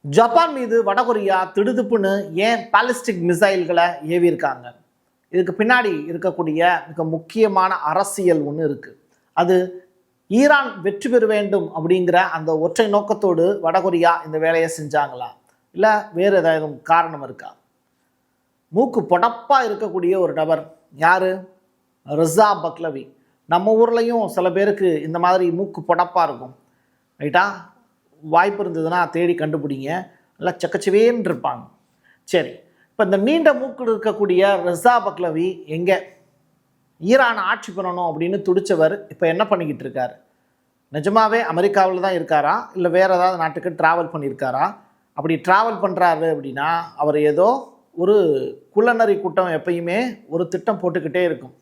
Japan மீது வடகொரியா திடுதிப்புன்னு ஏன் பாலிஸ்டிக் மிசைல்களை ஏவியிருக்காங்க? இதுக்கு பின்னாடி இருக்கக்கூடிய மிக முக்கியமான அரசியல் ஒன்று இருக்குது. அது ஈரான் வெற்றி பெற வேண்டும் அப்படிங்கிற அந்த ஒற்றை நோக்கத்தோடு வடகொரியா இந்த வேலையை செஞ்சாங்களா, இல்லை வேறு ஏதாவது காரணம் இருக்கா? மூக்கு பொடப்பாக இருக்கக்கூடிய ஒரு நபர் யார்? ரிசா பக்லவி. நம்ம ஊர்லேயும் சில பேருக்கு இந்த மாதிரி மூக்கு பொடப்பாக இருக்கும், ரைட்டா? வாய்ப்பு இருந்ததுன்னா தேடி கண்டுபிடிங்க. நல்லா சக்கச்சவேன்னு இருப்பாங்க. சரி, இப்போ இந்த நீண்ட மூக்கு இருக்கக்கூடிய ரிசா பக்லவி எங்கே? ஈரான் ஆட்சி பண்ணணும் அப்படின்னு துடிச்சவர் இப்போ என்ன பண்ணிக்கிட்டு இருக்காரு? நிஜமாவே அமெரிக்காவில் தான் இருக்காரா, இல்லை வேறு ஏதாவது நாட்டுக்கு ட்ராவல் பண்ணியிருக்காரா? அப்படி ட்ராவல் பண்ணுறாரு அப்படின்னா அவர் ஏதோ ஒரு குள்ளநரி கூட்டம் எப்பயுமே ஒரு திட்டம் போட்டுக்கிட்டே இருக்கும்.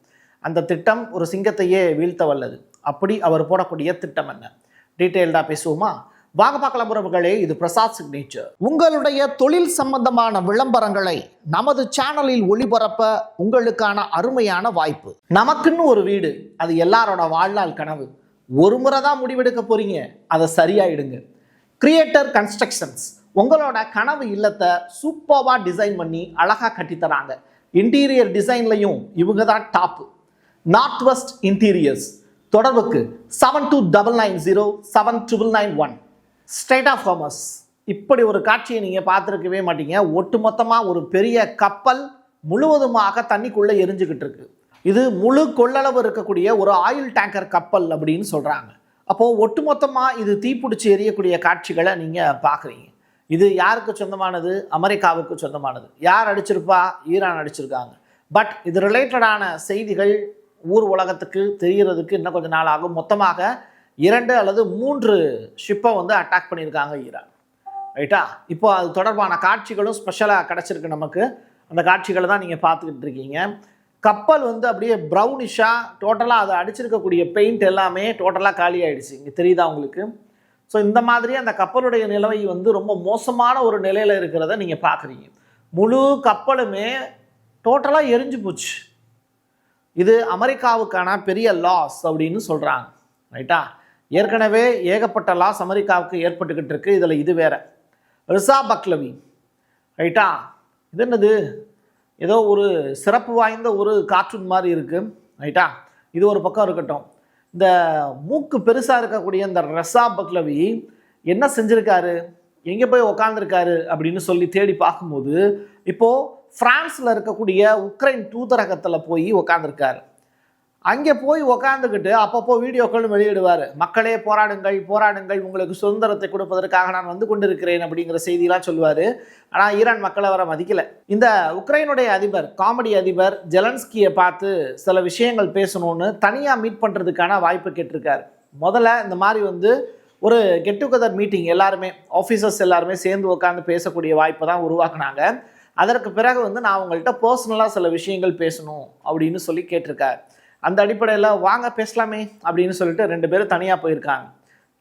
அந்த திட்டம் ஒரு சிங்கத்தையே வீழ்த்த வல்லது. அப்படி அவர் போடக்கூடிய திட்டம் என்ன? டீட்டெயில்டாக பேசுவோமா? வாங்க பார்க்கலாம் உறவுகளே. இது பிரசாத் சிக்னேச்சர். உங்களுடைய தொழில் சம்பந்தமான விளம்பரங்களை நமது சேனலில் ஒளிபரப்ப உங்களுக்கான அருமையான வாய்ப்பு. நமக்குன்னு ஒரு வீடு, அது எல்லாரோட வாழ்நாள் கனவு. ஒரு முறை தான் முடிவெடுக்க போறீங்க, அதை சரியாயிடுங்க. கிரியேட்டர் கன்ஸ்ட்ரக்ஷன்ஸ் உங்களோட கனவு இல்லத்தை சூப்பர்வா டிசைன் பண்ணி அழகா கட்டித்தராங்க. இன்டீரியர் டிசைன்லையும் இவங்க தான் டாப். North west interiors. தொடர்புக்கு 72907991. Straight of commerce. இப்படி ஒரு காட்சியை நீங்கள் பார்த்துருக்கவே மாட்டீங்க. ஒட்டுமொத்தமாக ஒரு பெரிய கப்பல் முழுவதுமாக தண்ணிக்குள்ளே எரிஞ்சுக்கிட்டு இருக்கு. இது முழு கொள்ளளவு இருக்கக்கூடிய ஒரு ஆயில் டேங்கர் கப்பல் அப்படின்னு சொல்கிறாங்க. அப்போது ஒட்டுமொத்தமாக இது தீப்பிடிச்சி எரியக்கூடிய காட்சிகளை நீங்கள் பார்க்குறீங்க. இது யாருக்கு சொந்தமானது? அமெரிக்காவுக்கு சொந்தமானது. யார் அடிச்சிருப்பா? ஈரான் அடிச்சிருக்காங்க. பட் இது ரிலேட்டடான செய்திகள் ஊர் உலகத்துக்கு தெரிகிறதுக்கு இன்னும் கொஞ்சம் நாள் ஆகும். மொத்தமாக 2 அல்லது 3 ஷிப்பை அட்டாக் பண்ணியிருக்காங்க ஈரான், ரைட்டா? இப்போ அது தொடர்பான காட்சிகளும் ஸ்பெஷலாக கிடச்சிருக்கு நமக்கு. அந்த காட்சிகளை தான் நீங்கள் பார்த்துக்கிட்டு இருக்கீங்க. கப்பல் அப்படியே ப்ரௌனிஷாக டோட்டலாக அதை அடிச்சிருக்கக்கூடிய பெயிண்ட் எல்லாமே டோட்டலாக காலி ஆகிடுச்சு. இங்கே தெரியுதா உங்களுக்கு? ஸோ இந்த மாதிரி அந்த கப்பலுடைய நிலைமை ரொம்ப மோசமான ஒரு நிலையில் இருக்கிறத நீங்கள் பார்க்குறீங்க. முழு கப்பலுமே டோட்டலாக எரிஞ்சு போச்சு. இது அமெரிக்காவுக்கான பெரிய லாஸ் அப்படின்னு சொல்கிறாங்க, ரைட்டா? ஏற்கனவே ஏகப்பட்ட லாஸ் அமெரிக்காவுக்கு ஏற்பட்டுக்கிட்டு இருக்கு. இதில் இது வேற. ரிசா பக்லவி, ரைட்டா? இது என்னது? ஏதோ ஒரு சிறப்பு வாய்ந்த ஒரு கார்ட்டூன் மாதிரி இருக்குது, ரைட்டா? இது ஒரு பக்கம் இருக்கட்டும். இந்த மூக்கு பெருசாக இருக்கக்கூடிய இந்த ரிசா பக்லவி என்ன செஞ்சுருக்காரு, எங்கே போய் உக்காந்துருக்காரு அப்படின்னு சொல்லி தேடி பார்க்கும்போது இப்போது பிரான்ஸில் இருக்கக்கூடிய உக்ரைன் தூதரகத்தில் போய் உக்காந்துருக்காரு. அங்கே போய் உக்காந்துக்கிட்டு அப்பப்போ வீடியோக்கள் வெளியிடுவார். மக்களே போராடுங்கள் போராடுங்கள், உங்களுக்கு சுதந்திரத்தை கொடுப்பதற்காக நான் வந்து கொண்டிருக்கிறேன் அப்படிங்கிற செய்தியெலாம் சொல்லுவார். ஆனால் ஈரான் மக்களை வர மதிக்கலை. இந்த உக்ரைனுடைய அதிபர், காமெடி அதிபர் ஜெலன்ஸ்கியை பார்த்து சில விஷயங்கள் பேசணும்னு தனியாக மீட் பண்ணுறதுக்கான வாய்ப்பு கேட்டிருக்காரு. முதல்ல இந்த மாதிரி ஒரு கெட் டுகெதர் மீட்டிங் எல்லாருமே ஆஃபீஸர்ஸ் எல்லாருமே சேர்ந்து உட்காந்து பேசக்கூடிய வாய்ப்பை தான் உருவாக்குனாங்க. அதற்கு பிறகு நான் உங்கள்கிட்ட பர்சனலாக சில விஷயங்கள் பேசணும் அப்படின்னு சொல்லி கேட்டிருக்காரு. அந்த அடிப்படையில் வாங்க பேசலாமே அப்படின்னு சொல்லிட்டு 2 பேரும் தனியாக போயிருக்காங்க.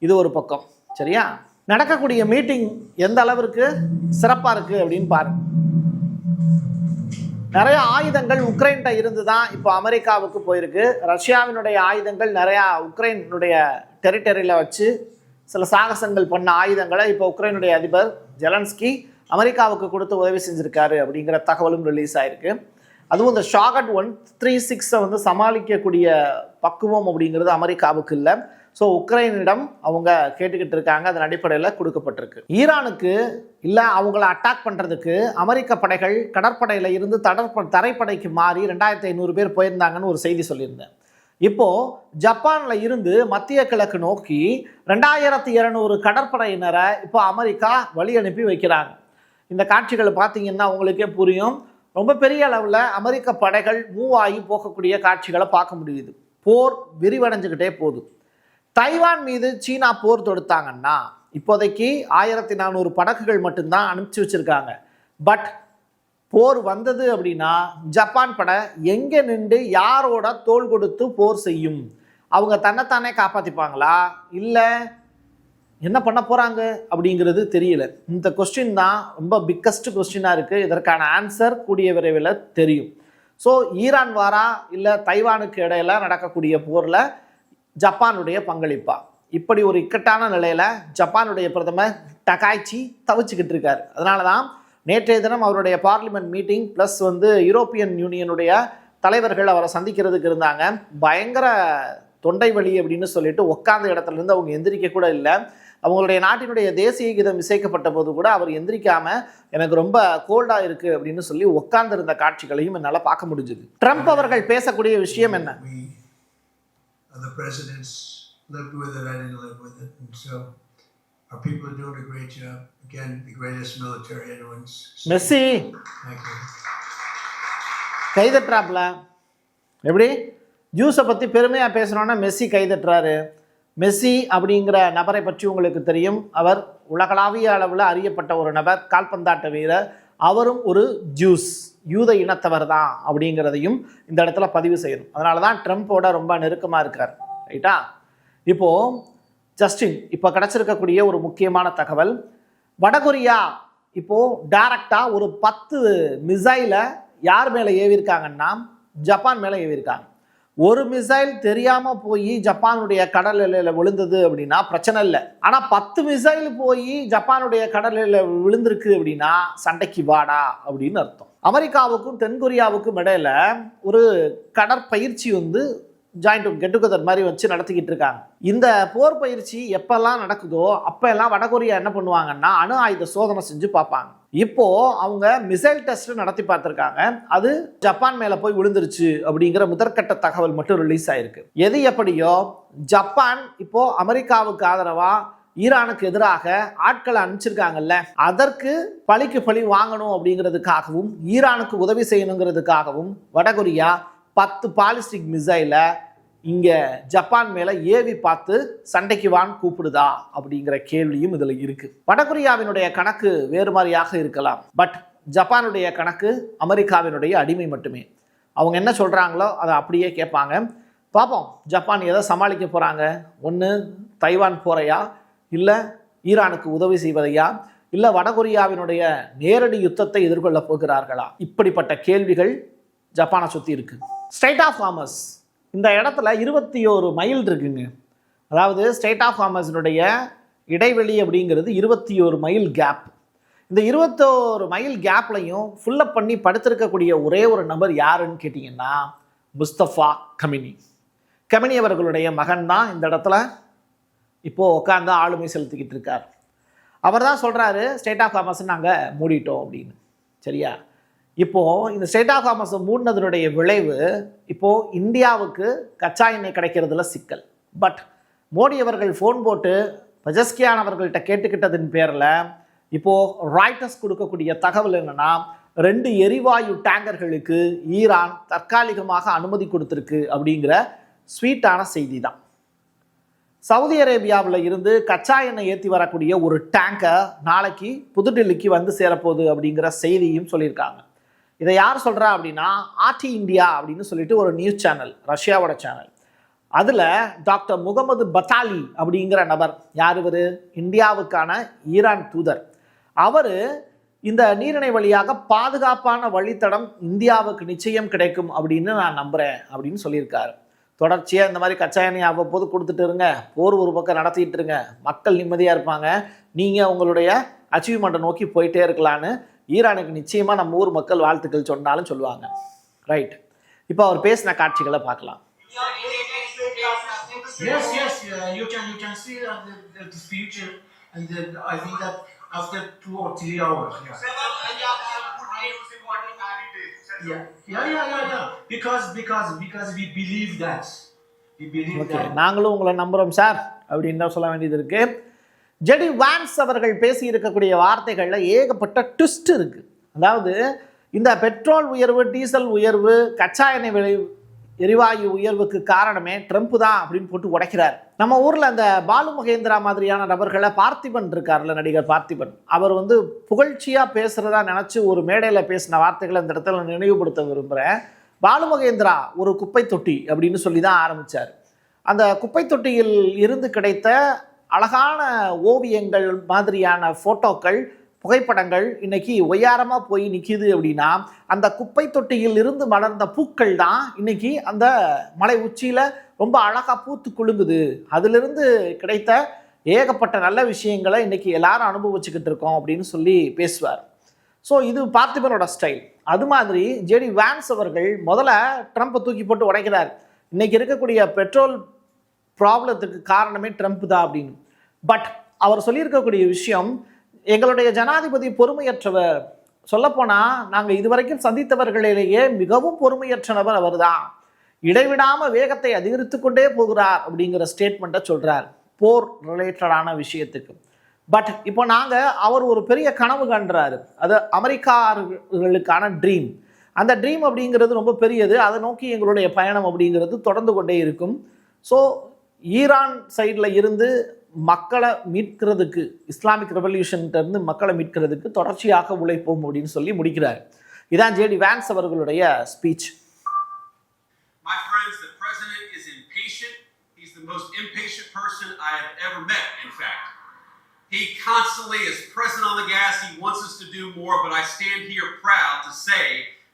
இது ஒரு பக்கம், சரியா? நடக்கக்கூடிய மீட்டிங் எந்த அளவிற்கு சிறப்பாக இருக்குது அப்படின்னு பாருங்க. நிறைய ஆயுதங்கள் உக்ரைன்கிட்ட இருந்து தான் இப்போ அமெரிக்காவுக்கு போயிருக்கு. ரஷ்யாவினுடைய ஆயுதங்கள் நிறையா உக்ரைனுடைய டெரிட்டரியில் வச்சு சில சாகசங்கள் பண்ண ஆயுதங்களை இப்போ உக்ரைனுடைய அதிபர் ஜெலன்ஸ்கி அமெரிக்காவுக்கு கொடுத்து உதவி செஞ்சுருக்காரு அப்படிங்கிற தகவலும் ரிலீஸ் ஆகிருக்கு. அதுவும் இந்த ஷாகட் 136 சமாளிக்கக்கூடிய பக்குவம் அப்படிங்கிறது அமெரிக்காவுக்கு இல்லை. ஸோ உக்ரைனிடம் அவங்க கேட்டுக்கிட்டு இருக்காங்க. அதன் அடிப்படையில் கொடுக்கப்பட்டிருக்கு. ஈரானுக்கு இல்லை அவங்கள அட்டாக் பண்ணுறதுக்கு அமெரிக்க படைகள் கடற்படையில் இருந்து தரைப்படைக்கு மாறி 2500 பேர் போயிருந்தாங்கன்னு ஒரு செய்தி சொல்லியிருந்தேன். இப்போது ஜப்பானில் இருந்து மத்திய கிழக்கு நோக்கி 2200 கடற்படையினரை இப்போ அமெரிக்கா வழி அனுப்பி வைக்கிறாங்க. இந்த காட்சிகளை பார்த்தீங்கன்னா உங்களுக்கே புரியும். ரொம்ப பெரிய அளவில் அமெரிக்க படைகள் மூவ் ஆகி போகக்கூடிய காட்சிகளை பார்க்க முடியுது. போர் விரிவடைஞ்சுக்கிட்டே போகுது. தைவான் மீது சீனா போர் தொடுத்தாங்கன்னா இப்போதைக்கு 1400 படகுகள் மட்டும்தான் அனுப்பிச்சி வச்சுருக்காங்க. பட் போர் வந்தது அப்படின்னா ஜப்பான் படை எங்கே நின்று யாரோட தோள் கொடுத்து போர் செய்யும்? அவங்க தன்னைத்தானே காப்பாற்றிப்பாங்களா, இல்லை என்ன பண்ண போகிறாங்க அப்படிங்கிறது தெரியல. இந்த கொஸ்டின் தான் ரொம்ப பிக்கஸ்ட் கொஸ்டினாக இருக்குது. இதற்கான ஆன்சர் கூடிய விரைவில் தெரியும். ஸோ ஈரான் வாரா இல்லை தைவானுக்கு இடையில நடக்கக்கூடிய போரில் ஜப்பானுடைய பங்களிப்பா? இப்படி ஒரு இக்கட்டான நிலையில் ஜப்பானுடைய பிரதமர் டகாய்ச்சி தவிச்சுக்கிட்டு இருக்கார். அதனால தான் நேற்றைய தினம் அவருடைய பார்லிமெண்ட் மீட்டிங் ப்ளஸ் யூரோப்பியன் யூனியனுடைய தலைவர்கள் அவரை சந்திக்கிறதுக்கு இருந்தாங்க. பயங்கர தொண்டை வலி அப்படின்னு சொல்லிட்டு உட்கார்ந்த இடத்துலேருந்து அவங்க எந்திரிக்க கூட இல்லை. அவங்களுடைய நாட்டினுடைய தேசிய கீதம் இசைக்கப்பட்ட போது கூட அவர் எந்திரிக்காம எனக்கு ரொம்ப கோல்டா இருக்கு அப்படின்னு சொல்லி உட்கார்ந்திருந்த காட்சிகளையும் என்னால் பார்க்க முடிஞ்சுது. ட்ரம்ப் அவர்கள் பேசக்கூடிய விஷயம் என்ன? மெஸ்ஸி கைதட்டுறாப்ல. எப்படி ஜூஸை பற்றி பெருமையாக பேசுகிறோன்னா மெஸ்ஸி கைதட்டுறாரு. மெஸ்ஸி அப்படிங்கிற நபரை பற்றி உங்களுக்கு தெரியும். அவர் உலகளாவிய அளவில் அறியப்பட்ட ஒரு நபர், கால்பந்தாட்ட வீரர். அவரும் ஒரு ஜூஸ், யூத இனத்தவர் தான் அப்படிங்கிறதையும் இந்த இடத்துல பதிவு செய்யணும். அதனால தான் ட்ரம்ப்போட ரொம்ப நெருக்கமாக இருக்கார். ரைட்டா? இப்போது ஜஸ்டின் இப்போ கிடச்சிருக்கக்கூடிய ஒரு முக்கியமான தகவல், வடகொரியா இப்போது டைரக்டாக ஒரு 10 மிசைலை யார் மேலே ஏவிருக்காங்கன்னா ஜப்பான் மேலே ஏவிருக்காங்க. ஒரு மிசைல் தெரியாமல் போய் ஜப்பானுடைய கடல் எல்லையில் விழுந்தது அப்படின்னா பிரச்சனை இல்லை. ஆனால் 10 மிசைல் போய் ஜப்பானுடைய கடல் எல்லையில் விழுந்திருக்கு அப்படின்னா சண்டைக்கு வாடா அப்படின்னு அர்த்தம். அமெரிக்காவுக்கும் தென்கொரியாவுக்கும் இடையில ஒரு கடற்பயிற்சி ஜாயிண்ட் கெட் டுகெதர் மாதிரி வச்சு நடத்திக்கிட்டு இருக்காங்க. இந்த போர் பயிற்சி எப்பெல்லாம் நடக்குதோ அப்பெல்லாம் வடகொரியா என்ன பண்ணுவாங்கன்னா அணு ஆயுத சோதனை செஞ்சு பார்ப்பாங்க. இப்போ அவங்க மிசைல் டெஸ்ட் நடத்தி பார்த்துருக்காங்க. அது ஜப்பான் மேல போய் விழுந்துருச்சு அப்படிங்கிற முதற்கட்ட தகவல் மட்டும் ரிலீஸ் ஆயிருக்கு. எது எப்படியோ ஜப்பான் இப்போ அமெரிக்காவுக்கு ஆதரவா ஈரானுக்கு எதிராக ஆட்களை அனுப்பிச்சிருக்காங்கல்ல, அதற்கு பழிக்கு பழி வாங்கணும் அப்படிங்கிறதுக்காகவும் ஈரானுக்கு உதவி செய்யணுங்கிறதுக்காகவும் வடகொரியா 10 பாலிஸ்டிக் மிசைலை இங்கே ஜப்பான் மேலே ஏவி பார்த்து சண்டைக்கு வான் கூப்பிடுதா அப்படிங்கிற கேள்வியும் இதில் இருக்குது. வடகொரியாவினுடைய கணக்கு வேறு மாதிரியாக இருக்கலாம். பட் ஜப்பானுடைய கணக்கு அமெரிக்காவினுடைய அடிமை மட்டுமே. அவங்க என்ன சொல்கிறாங்களோ அதை அப்படியே கேட்பாங்க. பார்ப்போம் ஜப்பான் எதை சமாளிக்க போகிறாங்க. ஒன்று தைவான் போறையா, இல்லை ஈரானுக்கு உதவி செய்வதையா, இல்லை வடகொரியாவினுடைய நேரடி யுத்தத்தை எதிர்கொள்ள போகிறார்களா? இப்படிப்பட்ட கேள்விகள் ஜப்பானை சுற்றி இருக்கு. ஸ்ட்ரைட் ஆஃப் ஹார்மஸ் இந்த இடத்துல 21 மைல் இருக்குங்க. அதாவது ஸ்ட்ரைட் ஆஃப் ஹார்மஸினுடைய இடைவெளி அப்படிங்கிறது 21 மைல் கேப். இந்த 21 மைல் கேப்லையும் ஃபுல்லப் பண்ணி படுத்திருக்கக்கூடிய ஒரே ஒரு நபர் யாருன்னு கேட்டிங்கன்னா முஸ்தபா கமினி. கமினி அவர்களுடைய மகன் தான் இந்த இடத்துல இப்போது உட்காந்து ஆளுமை செலுத்திக்கிட்டு இருக்கார். அவர் தான் சொல்கிறாரு ஸ்ட்ரைட் ஆஃப் ஹார்மஸ் நாங்கள் மூடிட்டோம் அப்படின்னு. சரியா? இப்போது இந்த ஸ்ட்ரைட் ஆஃப் ஹார்மஸ் மூடினதனுடைய விளைவு இப்போது இந்தியாவுக்கு கச்சா எண்ணெய் கிடைக்கிறதுல சிக்கல். பட் மோடி அவர்கள் ஃபோன் போட்டு பஜஸ்கியான் அவர்கள்ட்ட கேட்டுக்கிட்டதின் பேரில் இப்போது ராய்டர்ஸ் கொடுக்கக்கூடிய தகவல் என்னென்னா 2 எரிவாயு டேங்கர்களுக்கு ஈரான் தற்காலிகமாக அனுமதி கொடுத்துருக்கு அப்படிங்கிற ஸ்வீட்டான செய்தி தான். சவுதி அரேபியாவில் இருந்து கச்சா எண்ணெய் ஏற்றி வரக்கூடிய ஒரு டேங்கர் நாளைக்கு புதுடெல்லிக்கு வந்து சேரப்போகுது அப்படிங்கிற செய்தியும் சொல்லியிருக்காங்க. இதை யார் சொல்கிறா அப்படின்னா ஆர்டி இந்தியா அப்படின்னு சொல்லிட்டு ஒரு நியூஸ் சேனல், ரஷ்யாவோட சேனல். அதில் டாக்டர் முகமது பத்தாலி அப்படிங்கிற நபர், யார் இவர்? இந்தியாவுக்கான ஈரான் தூதர். அவர் இந்த நீரிணை வழியாக பாதுகாப்பான வழித்தடம் இந்தியாவுக்கு நிச்சயம் கிடைக்கும் அப்படின்னு நான் நம்புகிறேன் அப்படின்னு சொல்லியிருக்காரு. தொடர்ச்சியாக இந்த மாதிரி கச்சா எண்ணெய் அவ்வப்போது கொடுத்துட்டு இருங்க, போர் ஒரு பக்கம் நடத்திட்டு இருங்க, மக்கள் நிம்மதியாக இருப்பாங்க, நீங்கள் உங்களுடைய அச்சீவ்மெண்ட்டை நோக்கி போயிட்டே இருக்கலான்னு ஈரானுக்கு நிச்சயமாக நம்ம ஊர் மக்கள் வாழ்த்துக்கள் சொன்னாலும் சொல்லுவாங்க. ரைட், இப்போ அவர் பேசின காட்சிகளை பார்க்கலாம். Yes, you can see the future, and then I think that after 2 or 3 hours. Yeah. Because we believe that. Okay, நாங்களும் உங்களை நம்புறோம் சார் அப்படின்னு தான் சொல்ல வேண்டியது இருக்கு. ஜெடி வான்ஸ் அவர்கள் பேசி இருக்கக்கூடிய வார்த்தைகளில் ஏகப்பட்ட ட்விஸ்ட் இருக்கு. அதாவது இந்த பெட்ரோல் உயர்வு, டீசல் உயர்வு, கச்சா எண்ணெய் விலை, எரிவாயு உயர்வுக்கு காரணமே ட்ரம்ப் தான் அப்படின்னு போட்டு உடைக்கிறார். நம்ம ஊரில் அந்த பாலு மகேந்திரா மாதிரியான நபர்களை, பார்த்திபன் இருக்கார்ல, நடிகர் பார்த்திபன், அவர் புகழ்ச்சியாக பேசுகிறதா நினச்சி ஒரு மேடையில் பேசின வார்த்தைகளை இந்த இடத்துல நினைவுபடுத்த விரும்புகிறேன். பாலு மகேந்திரா ஒரு குப்பை தொட்டி அப்படின்னு சொல்லி தான் ஆரம்பித்தார். அந்த குப்பை தொட்டியில் இருந்து கிடைத்த அழகான ஓவியங்கள் மாதிரியான ஃபோட்டோக்கள், புகைப்படங்கள் இன்னைக்கு ஒய்யாரமாக போய் நிற்கிது அப்படின்னா அந்த குப்பை தொட்டியில் இருந்து மலர்ந்த பூக்கள் தான் இன்னைக்கு அந்த மலை உச்சியில் ரொம்ப அழகாக பூத்து குலுங்குது. அதிலிருந்து கிடைத்த ஏகப்பட்ட நல்ல விஷயங்களை இன்றைக்கி எல்லாரும் அனுபவிச்சுக்கிட்டு இருக்கோம் அப்படின்னு சொல்லி பேசுவார். ஸோ இது பார்த்திபனோட ஸ்டைல். அது மாதிரி ஜேடி வான்ஸ் அவர்கள் முதல்ல ட்ரம்ப்பை தூக்கி போட்டு உடைக்கிறார். இன்றைக்கி இருக்கக்கூடிய பெட்ரோல் ப்ராப்ளத்துக்கு காரணமே ட்ரம்ப் தான் அப்படின்னு. பட் அவர் சொல்லியிருக்கக்கூடிய விஷயம், எங்களுடைய ஜனாதிபதி பொறுமையற்றவர், சொல்லப்போனால் நாங்கள் இதுவரைக்கும் சந்தித்தவர்களிலேயே மிகவும் பொறுமையற்ற நபர் அவர் தான், இடைவிடாமல் வேகத்தை அதிகரித்து கொண்டே போகிறார் அப்படிங்கிற ஸ்டேட்மெண்ட்டை சொல்கிறார் போர் ரிலேட்டடான விஷயத்துக்கு. பட் இப்போ அவர் ஒரு பெரிய கனவு காண்றாரு. அது அமெரிக்கார்களுக்கான ட்ரீம். அந்த ட்ரீம் அப்படிங்கிறது ரொம்ப பெரியது. அதை நோக்கி எங்களுடைய பயணம் அப்படிங்கிறது தொடர்ந்து கொண்டே இருக்கும். ஸோ ஈரான் சைடில் இருந்து மக்களை மீட்கிறதுக்கு, இஸ்லாமிக் ரெவல்யூஷன்கிட்டருந்து மக்களை மீட்கிறதுக்கு தொடர்ச்சியாக உழைப்போம் அப்படின்னு சொல்லி முடிக்கிறார். இதான் ஜேடி வான்ஸ் அவர்களுடைய speech. My friends, the president is impatient. He's the most impatient person I have ever met, in fact. He constantly is pressing on the gas. He wants us to do more, but I stand here proud to say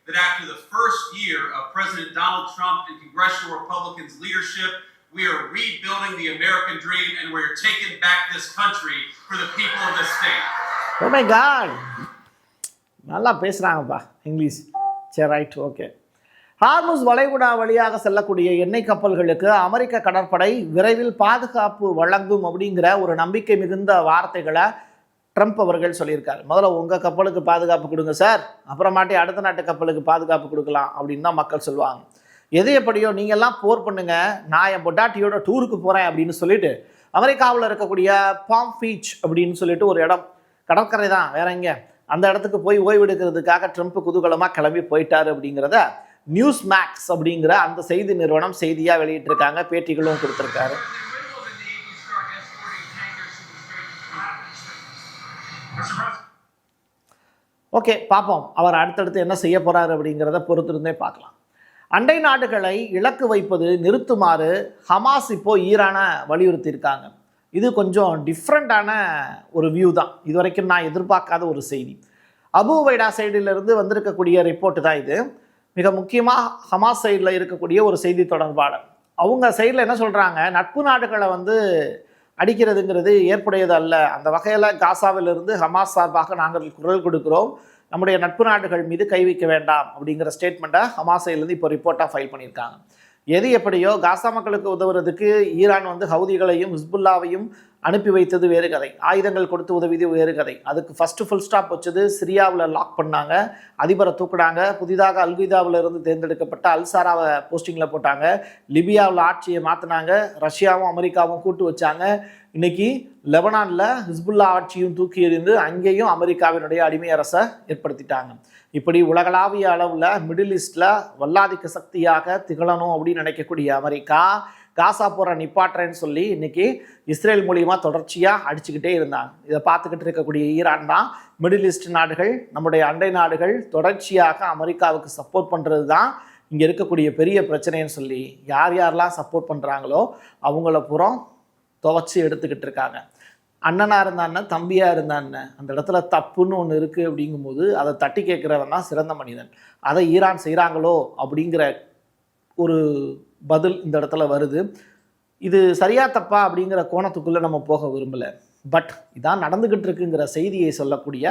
that after the first year of President Donald Trump and congressional Republicans' leadership, we are rebuilding the American dream and we're taking back this country for the people of this state. Oh my God! நல்லா பேசுகிறாங்கப்பா English. சரி, right, okay. Hormuz வளைகுடா வழியாக செல்லக்கூடிய எண்ணெய் கப்பல்களுக்கு அமெரிக்க கடற்படை விரைவில் பாதுகாப்பு வழங்கும் அப்படிங்கிற ஒரு நம்பிக்கை மிகுந்த வார்த்தைகளை ட்ரம்ப் அவர்கள் சொல்லியிருக்காரு. முதல்ல உங்கள் கப்பலுக்கு பாதுகாப்பு கொடுங்க சார், அப்புறமாட்டி அடுத்த நாட்டு கப்பலுக்கு பாதுகாப்பு கொடுக்கலாம் அப்படின்னு தான் மக்கள் சொல்லுவாங்க. எது எப்படியோ நீங்கள்லாம் போர் பண்ணுங்க, நான் என் பொட்டாட்டியோட டூருக்கு போகிறேன் அப்படின்னு சொல்லிட்டு அமெரிக்காவில் இருக்கக்கூடிய பாம் பீச் அப்படின்னு சொல்லிட்டு ஒரு இடம், கடற்கரை தான், வேற எங்கே, அந்த இடத்துக்கு போய் ஓய்வெடுக்கிறதுக்காக ட்ரம்ப் குதூகலமாக கிளம்பி போயிட்டார் அப்படிங்கிறத நியூஸ் மேக்ஸ் அப்படிங்கிற அந்த செய்தி நிறுவனம் செய்தியாக வெளியிட்டிருக்காங்க. பேட்டிகளும் கொடுத்துருக்காரு. ஓகே, பார்ப்போம் அவர் அடுத்தடுத்து என்ன செய்ய போகிறாரு அப்படிங்கிறத பொறுத்திருந்தே பார்க்கலாம். அண்டை நாடுகளை இலக்கு வைப்பது நிறுத்துமாறு ஹமாஸ் இப்போ ஈரானை வலியுறுத்தியிருக்காங்க. இது கொஞ்சம் டிஃப்ரெண்ட்டான ஒரு வியூ தான். இது வரைக்கும் நான் எதிர்பார்க்காத ஒரு செய்தி. அபு உபைடா சைடிலிருந்து வந்திருக்கக்கூடிய ரிப்போர்ட்டு தான் இது. மிக முக்கியமாக ஹமாஸ் சைடில் இருக்கக்கூடிய ஒரு செய்தி தொடர்பாளர் அவங்க சைடில் என்ன சொல்கிறாங்க, நட்பு நாடுகளை அடிக்கிறதுங்கிறது ஏற்புடையது அல்ல. அந்த வகையில் காசாவிலிருந்து ஹமாஸ் சார்பாக நாங்கள் குரல் கொடுக்கிறோம், நம்முடைய நட்பு நாடுகள் மீது கை வைக்க வேண்டாம் அப்படிங்கிற ஸ்டேட்மெண்ட்டை ஹமாஸ் சைட்லேருந்து இப்போ ரிப்போர்ட்டாக ஃபைல் பண்ணியிருக்காங்க. எது எப்படியோ காசா மக்களுக்கு உதவுறதுக்கு ஈரான் ஹவுதிகளையும் ஹிஸ்புல்லாவையும் அனுப்பி வைத்தது வேறு கதை, ஆயுதங்கள் கொடுத்து உதவியது வேறு கதை. அதுக்கு ஃபஸ்ட்டு ஃபுல் ஸ்டாப் வச்சது சிரியாவில் லாக் பண்ணாங்க, அதிபரை தூக்குனாங்க, புதிதாக அல்குய்தாவிலிருந்து தேர்ந்தெடுக்கப்பட்ட அல்சாராவை போஸ்டிங்கில் போட்டாங்க, லிபியாவில் ஆட்சியை மாற்றினாங்க, ரஷ்யாவும் அமெரிக்காவும் கூட்டு வச்சாங்க. இன்றைக்கி லெபனானில் ஹிஸ்புல்லா ஆட்சியும் தூக்கி எறிந்து அங்கேயும் அமெரிக்காவினுடைய அடிமை அரசை ஏற்படுத்திட்டாங்க. இப்படி உலகளாவிய அளவில் மிடில் ஈஸ்டில் வல்லாதிக்க சக்தியாக திகழணும் அப்படின்னு நினைக்கக்கூடிய அமெரிக்கா காசா போகிற நிப்பாட்டுறேன்னு சொல்லி இன்றைக்கி இஸ்ரேல் மூலியமாக தொடர்ச்சியாக அடிச்சுக்கிட்டே இருந்தாங்க. இதை பார்த்துக்கிட்டு இருக்கக்கூடிய ஈரான் தான் மிடில் ஈஸ்ட் நாடுகள், நம்முடைய அண்டை நாடுகள் தொடர்ச்சியாக அமெரிக்காவுக்கு சப்போர்ட் பண்ணுறது தான் இங்கே இருக்கக்கூடிய பெரிய பிரச்சனைன்னு சொல்லி யார் யாரெல்லாம் சப்போர்ட் பண்ணுறாங்களோ அவங்கள புறம் துவச்சி எடுத்துக்கிட்டு இருக்காங்க. அண்ணனாக இருந்தான்னு, தம்பியாக இருந்தான்னு, அந்த இடத்துல தப்புன்னு ஒன்று இருக்குது அப்படிங்கும்போது அதை தட்டி கேட்குறவன் தான் சிறந்த மனிதன். அதை ஈரான் செய்கிறாங்களோ அப்படிங்கிற ஒரு பதில் இந்த இடத்துல வருது. இது சரியா தப்பா அப்படிங்கிற கோணத்துக்குள்ளே நம்ம போக விரும்பலை. பட் இதான் நடந்துக்கிட்டு இருக்குங்கிற செய்தியை சொல்லக்கூடிய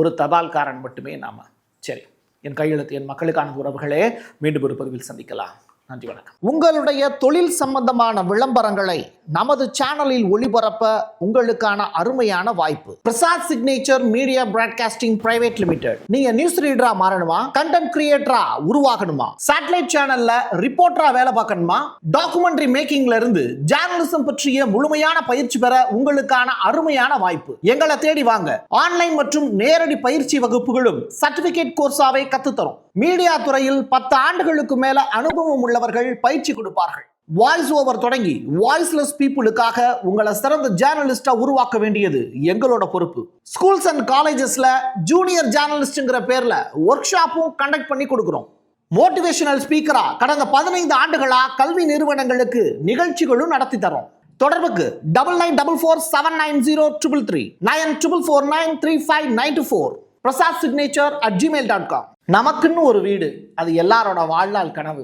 ஒரு தபால்காரன் மட்டுமே நாம். சரி, என் கையெழுத்து என் மக்களுக்கான உறவுகளே, மீண்டும் ஒரு பதிவில் சந்திக்கலாம். நன்றி, வணக்கம். உங்களுடைய தொழில் சம்பந்தமான விளம்பரங்களை நமது சேனலில் ஒளிபரப்ப உங்களுக்கான அருமையான வாய்ப்பு. Prasad signature media broadcasting private limited. நீங்க நியூஸ் ரீடரா மாறணுமா, கண்டென்ட் கிரியேட்டரா உருவாகணுமா, சேட்டலைட் சேனல்ல ரிப்போர்ட்டரா வேலை பார்க்கணுமா, டாக்குமெண்ட்ரி மேக்கிங்ல இருந்து ஜேர்னலிசம் பற்றிய முழுமையான பயிற்சி பெற உங்களுக்கான அருமையான வாய்ப்பு. எங்களை தேடி வாங்க. ஆன்லைன் மற்றும் நேரடி பயிற்சி வகுப்புகளும் சர்டிபிகேட் கோர்ஸாவே கத்துத்தரும். மீடியா துறையில் 10 ஆண்டுகளுக்கு மேல அனுபவம் உள்ளவர்கள் பயிற்சி கொடுப்பார்கள். வாய்ஸ் ஓவர் தொடங்கி வாய்ஸ்லெஸ் பீப்புளுக்காக உங்களை சிறந்த ஜேர்னலிஸ்டா உருவாக்க வேண்டியது எங்களோட பொறுப்பு. ஸ்கூல்ஸ் அண்ட் காலேஜஸ்ல ஜூனியர் ஜேர்னலிஸ்ட்ங்கிற பேர்ல ஒர்க் ஷாப்பும் கண்டக்ட் பண்ணி கொடுக்கிறோம். மோட்டிவேஷனல் ஸ்பீக்கரா கடந்த 15 ஆண்டுகளா கல்வி நிறுவனங்களுக்கு நிகழ்ச்சிகளும் நடத்தி தரோம். தொடர்புக்கு 9944790333 94493594 prasad signature@gmail.com. நமக்குன்னு ஒரு வீடு, அது எல்லாரோட வாழ்நாள் கனவு.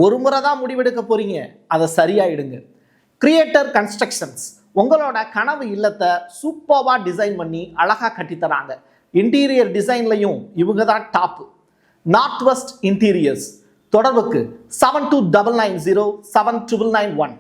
ஒரு முறை தான் முடிவெடுக்க போறீங்க, அதை சரியாயிடுங்க. கிரியேட்டர் கன்ஸ்ட்ரக்ஷன்ஸ் உங்களோட கனவு இல்லத்தை சூப்பர்வா டிசைன் பண்ணி அழகா கட்டித்தராங்க. இன்டீரியர் டிசைன்லையும் இவங்க தான் டாப். North west interiors. தொடர்புக்கு 7290 7991.